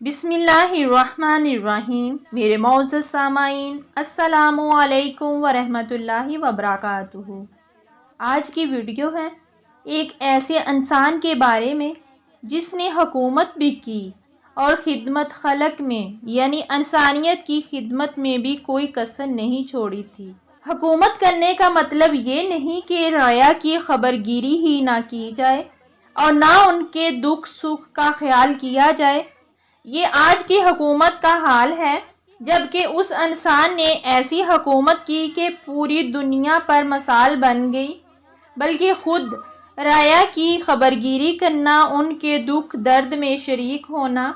بسم اللہ الرحمن الرحیم۔ میرے معزز سامعین، السلام علیکم ورحمۃ اللہ وبرکاتہ۔ آج کی ویڈیو ہے ایک ایسے انسان کے بارے میں جس نے حکومت بھی کی اور خدمت خلق میں یعنی انسانیت کی خدمت میں بھی کوئی کسر نہیں چھوڑی تھی۔ حکومت کرنے کا مطلب یہ نہیں کہ رعایا کی خبرگیری ہی نہ کی جائے اور نہ ان کے دکھ سکھ کا خیال کیا جائے۔ یہ آج کی حکومت کا حال ہے، جبکہ اس انسان نے ایسی حکومت کی کہ پوری دنیا پر مثال بن گئی، بلکہ خود رعایا کی خبرگیری کرنا، ان کے دکھ درد میں شریک ہونا۔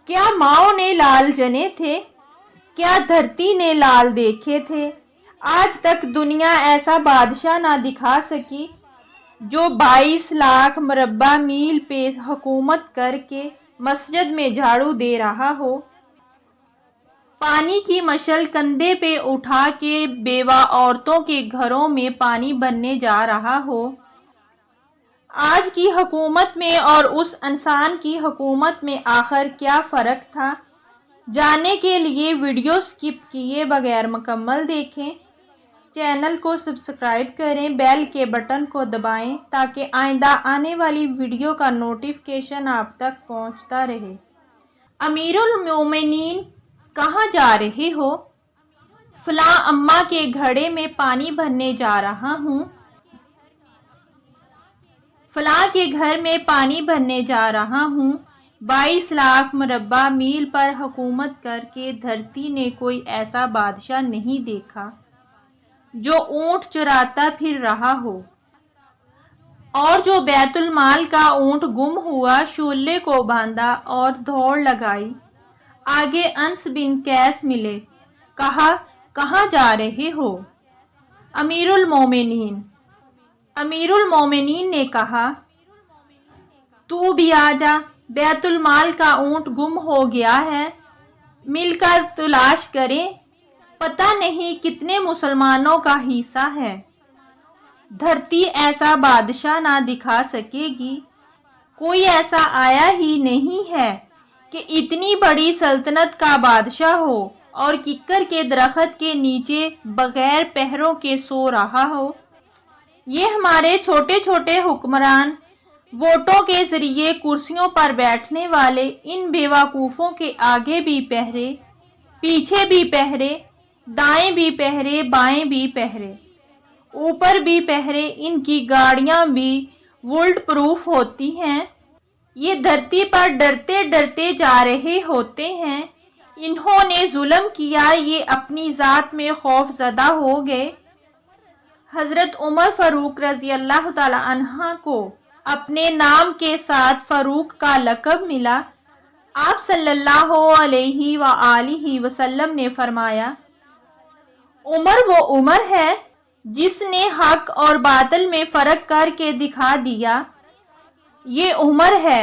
کیا ماؤں نے لال جنے تھے؟ کیا دھرتی نے لال دیکھے تھے؟ آج تک دنیا ایسا بادشاہ نہ دکھا سکی جو 22 لاکھ مربع میل پہ حکومت کر کے مسجد میں جھاڑو دے رہا ہو، پانی کی مشل کندھے پہ اٹھا کے بیوہ عورتوں کے گھروں میں پانی بھرنے جا رہا ہو۔ آج کی حکومت میں اور اس انسان کی حکومت میں آخر کیا فرق تھا؟ جاننے کے لیے ویڈیو سکپ کیے بغیر مکمل دیکھیں۔ چینل کو سبسکرائب کریں، بیل کے بٹن کو دبائیں تاکہ آئندہ آنے والی ویڈیو کا نوٹیفیکیشن آپ تک پہنچتا رہے۔ امیر المومنین، کہاں جا رہے ہو؟ فلاں اماں کے گھڑے میں پانی بھرنے جا رہا ہوں۔ فلاں کے گھر میں پانی بھرنے جا رہا ہوں۔ 22 لاکھ مربع میل پر حکومت کر کے دھرتی نے کوئی ایسا بادشاہ نہیں دیکھا جو اونٹ چراتا پھر رہا ہو، اور جو بیت المال کا اونٹ گم ہوا شولے کو باندھا اور دوڑ لگائی۔ آگے انس بن قیس ملے، کہا کہاں جا رہے ہو؟ امیر المومنین۔ امیر المومنین نے کہا تو بھی آجا، بیت المال کا اونٹ گم ہو گیا ہے، مل کر تلاش کریں، پتہ نہیں کتنے مسلمانوں کا حصہ ہے۔ دھرتی ایسا بادشاہ نہ دکھا سکے گی، کوئی ایسا آیا ہی نہیں ہے کہ اتنی بڑی سلطنت کا بادشاہ ہو اور ککر کے درخت کے نیچے بغیر پہروں کے سو رہا ہو۔ یہ ہمارے چھوٹے چھوٹے حکمران، ووٹوں کے ذریعے کرسیوں پر بیٹھنے والے، ان بیوقوفوں کے آگے بھی پہرے، پیچھے بھی پہرے، دائیں بھی پہرے، بائیں بھی پہرے، اوپر بھی پہرے، ان کی گاڑیاں بھی بلٹ پروف ہوتی ہیں۔ یہ دھرتی پر ڈرتے ڈرتے جا رہے ہوتے ہیں۔ انہوں نے ظلم کیا، یہ اپنی ذات میں خوف زدہ ہو گئے۔ حضرت عمر فاروق رضی اللہ تعالی عنہ کو اپنے نام کے ساتھ فاروق کا لقب ملا۔ آپ صلی اللہ علیہ وآلہ وسلم نے فرمایا، عمر وہ عمر ہے جس نے حق اور باطل میں فرق کر کے دکھا دیا، یہ عمر ہے۔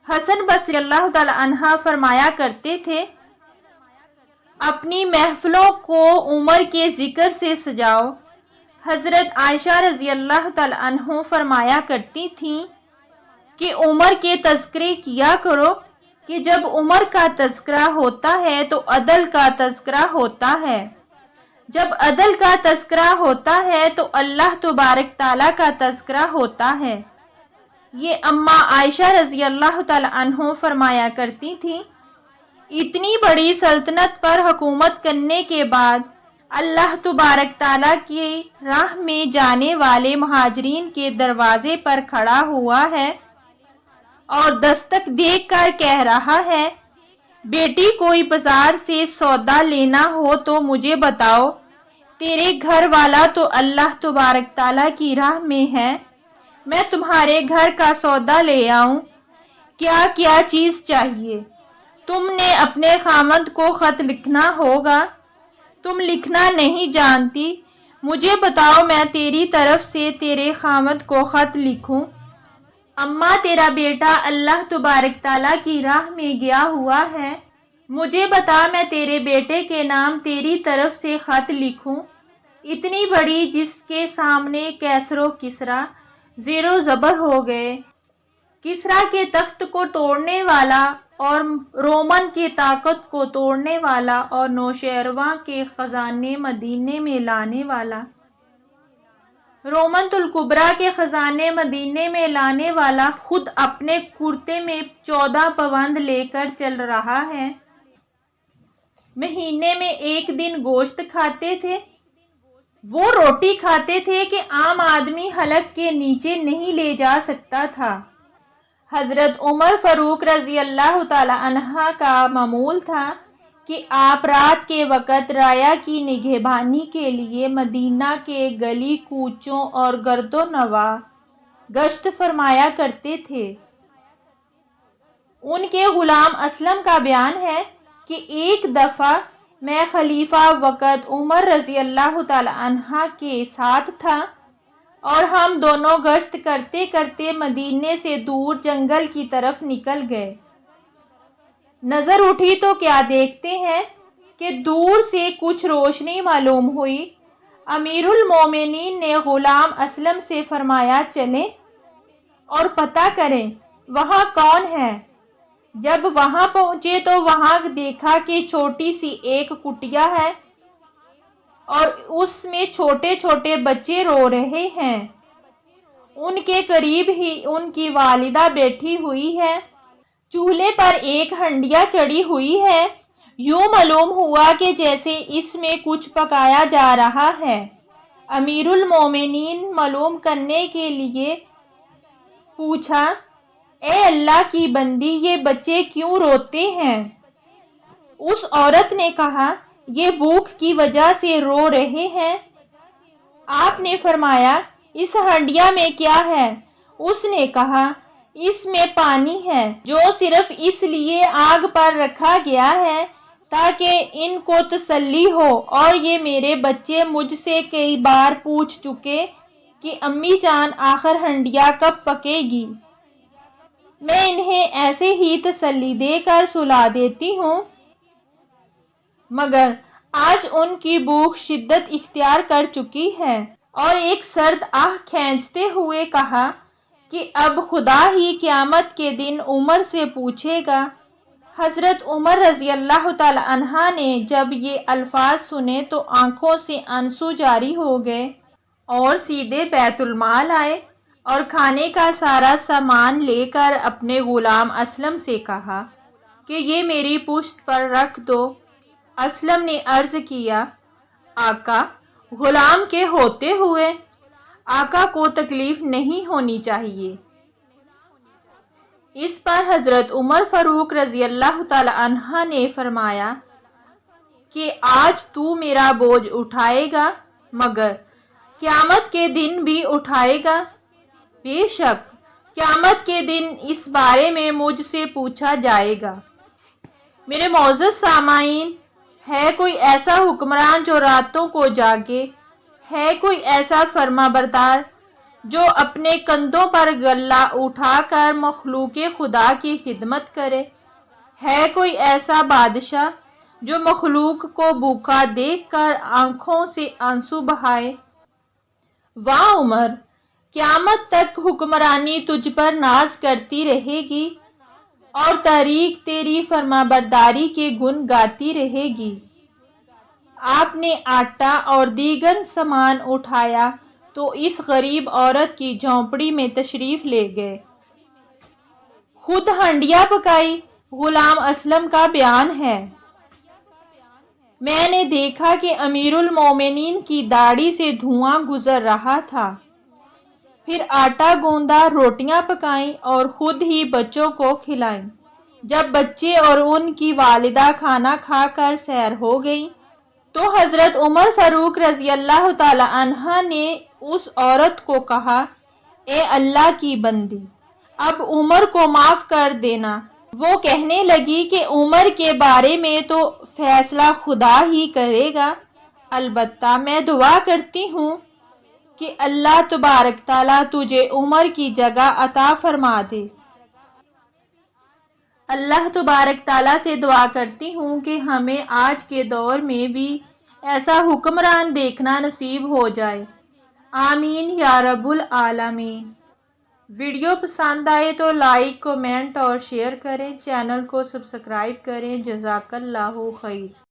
حسن بصری اللہ تعالی عنہ فرمایا کرتے تھے، اپنی محفلوں کو عمر کے ذکر سے سجاؤ۔ حضرت عائشہ رضی اللہ تعالی عنہ فرمایا کرتی تھیں کہ عمر کے تذکرے کیا کرو، کہ جب عمر کا تذکرہ ہوتا ہے تو عدل کا تذکرہ ہوتا ہے، جب عدل کا تذکرہ ہوتا ہے تو اللہ تبارک تعالیٰ کا تذکرہ ہوتا ہے۔ یہ اماں عائشہ رضی اللہ تعالی عنہ فرمایا کرتی تھیں، اتنی بڑی سلطنت پر حکومت کرنے کے بعد اللہ تبارک تعالیٰ کی راہ میں جانے والے مہاجرین کے دروازے پر کھڑا ہوا ہے اور دستک دے کر کہہ رہا ہے، بیٹی کوئی بازار سے سودا لینا ہو تو مجھے بتاؤ، تیرے گھر والا تو اللہ تبارک تعالیٰ کی راہ میں ہے، میں تمہارے گھر کا سودا لے آؤں، کیا کیا چیز چاہیے؟ تم نے اپنے خاوند کو خط لکھنا ہوگا، تم لکھنا نہیں جانتی، مجھے بتاؤ میں تیری طرف سے تیرے خاوند کو خط لکھوں۔ اماں تیرا بیٹا اللہ تبارک تعالیٰ کی راہ میں گیا ہوا ہے، مجھے بتا میں تیرے بیٹے کے نام تیری طرف سے خط لکھوں۔ اتنی بڑی جس کے سامنے کیسر و کسریٰ زیر و زبر ہو گئے کسرا کے تخت کو توڑنے والا اور رومن کی طاقت کو توڑنے والا اور نوشیروان کے خزانے مدینے میں لانے والا، رومن الکبریٰ کے خزانے مدینے میں لانے والا خود اپنے کرتے میں 14 پوند لے کر چل رہا ہے، مہینے میں ایک دن گوشت کھاتے تھے، وہ روٹی کھاتے تھے کہ عام آدمی حلق کے نیچے نہیں لے جا سکتا تھا۔ حضرت عمر فاروق رضی اللہ تعالی عنہ کا معمول تھا کہ آپ رات کے وقت رعایا کی نگہبانی کے لیے مدینہ کے گلی کوچوں اور گرد و نواح گشت فرمایا کرتے تھے۔ ان کے غلام اسلم کا بیان ہے کہ ایک دفعہ میں خلیفہ وقت عمر رضی اللہ تعالی عنہ کے ساتھ تھا اور ہم دونوں گشت کرتے کرتے مدینے سے دور جنگل کی طرف نکل گئے۔ نظر اٹھی تو کیا دیکھتے ہیں کہ دور سے کچھ روشنی معلوم ہوئی۔ امیر المومنین نے غلام اسلم سے فرمایا چلیں اور پتہ کریں وہاں کون ہے۔ جب وہاں پہنچے تو وہاں دیکھا کہ چھوٹی سی ایک کٹیا ہے اور اس میں چھوٹے چھوٹے بچے رو رہے ہیں۔ ان کے قریب ہی ان کی والدہ بیٹھی ہوئی ہے، چولہے پر ایک ہنڈیا چڑھی ہوئی ہے، یوں معلوم ہوا کہ جیسے اس میں کچھ پکایا جا رہا ہے۔ امیر المومنین معلوم کرنے کے لیے پوچھا، اے اللہ کی بندی، یہ بچے کیوں روتے ہیں؟ اس عورت نے کہا، یہ بھوک کی وجہ سے رو رہے ہیں۔ آپ نے فرمایا، اس ہنڈیا میں کیا ہے؟ اس نے کہا، اس میں پانی ہے جو صرف اس لیے آگ پر رکھا گیا ہے تاکہ ان کو تسلی ہو، اور یہ میرے بچے مجھ سے کئی بار پوچھ چکے کہ امی جان آخر ہنڈیا کب پکے گی۔ میں انہیں ایسے ہی تسلی دے کر سلا دیتی ہوں، مگر آج ان کی بھوک شدت اختیار کر چکی ہے۔ اور ایک سرد آہ کھینچتے ہوئے کہا کہ اب خدا ہی قیامت کے دن عمر سے پوچھے گا۔ حضرت عمر رضی اللہ تعالی عنہ نے جب یہ الفاظ سنے تو آنکھوں سے آنسو جاری ہو گئے اور سیدھے بیت المال آئے اور کھانے کا سارا سامان لے کر اپنے غلام اسلم سے کہا کہ یہ میری پشت پر رکھ دو۔ اسلم نے عرض کیا، آقا، غلام کے ہوتے ہوئے آقا کو تکلیف نہیں ہونی چاہیے۔ اس پر حضرت عمر فاروق رضی اللہ تعالی عنہ نے فرمایا کہ آج تو میرا بوجھ اٹھائے گا مگر قیامت کے دن بھی اٹھائے گا۔ بے شک قیامت کے دن اس بارے میں مجھ سے پوچھا جائے گا۔ میرے معزز سامعین، ہے کوئی ایسا حکمران جو راتوں کو جاگے؟ ہے کوئی ایسا فرما بردار جو اپنے کندھوں پر غلہ اٹھا کر مخلوق خدا کی خدمت کرے؟ ہے کوئی ایسا بادشاہ جو مخلوق کو بھوکا دیکھ کر آنکھوں سے آنسو بہائے؟ واہ عمر، قیامت تک حکمرانی تجھ پر ناز کرتی رہے گی اور تحریک تیری فرما برداری کے گن گاتی رہے گی۔ آپ نے آٹا اور دیگر سامان اٹھایا تو اس غریب عورت کی جھونپڑی میں تشریف لے گئے، خود ہنڈیا پکائی۔ غلام اسلم کا بیان ہے، میں نے دیکھا کہ امیر المومنین کی داڑھی سے دھواں گزر رہا تھا، پھر آٹا گوندا، روٹیاں پکائیں اور خود ہی بچوں کو کھلائیں۔ جب بچے اور ان کی والدہ کھانا کھا کر سیر ہو گئی تو حضرت عمر فاروق رضی اللہ تعالی عنہ نے اس عورت کو کہا، اے اللہ کی بندی، اب عمر کو معاف کر دینا۔ وہ کہنے لگی کہ عمر کے بارے میں تو فیصلہ خدا ہی کرے گا، البتہ میں دعا کرتی ہوں کہ اللہ تبارک تعالیٰ تجھے عمر کی جگہ عطا فرما دے۔ اللہ تبارک تعالیٰ سے دعا کرتی ہوں کہ ہمیں آج کے دور میں بھی ایسا حکمران دیکھنا نصیب ہو جائے، آمین یا رب العالمین۔ ویڈیو پسند آئے تو لائک، کمنٹ اور شیئر کریں، چینل کو سبسکرائب کریں۔ جزاک اللہ خیر۔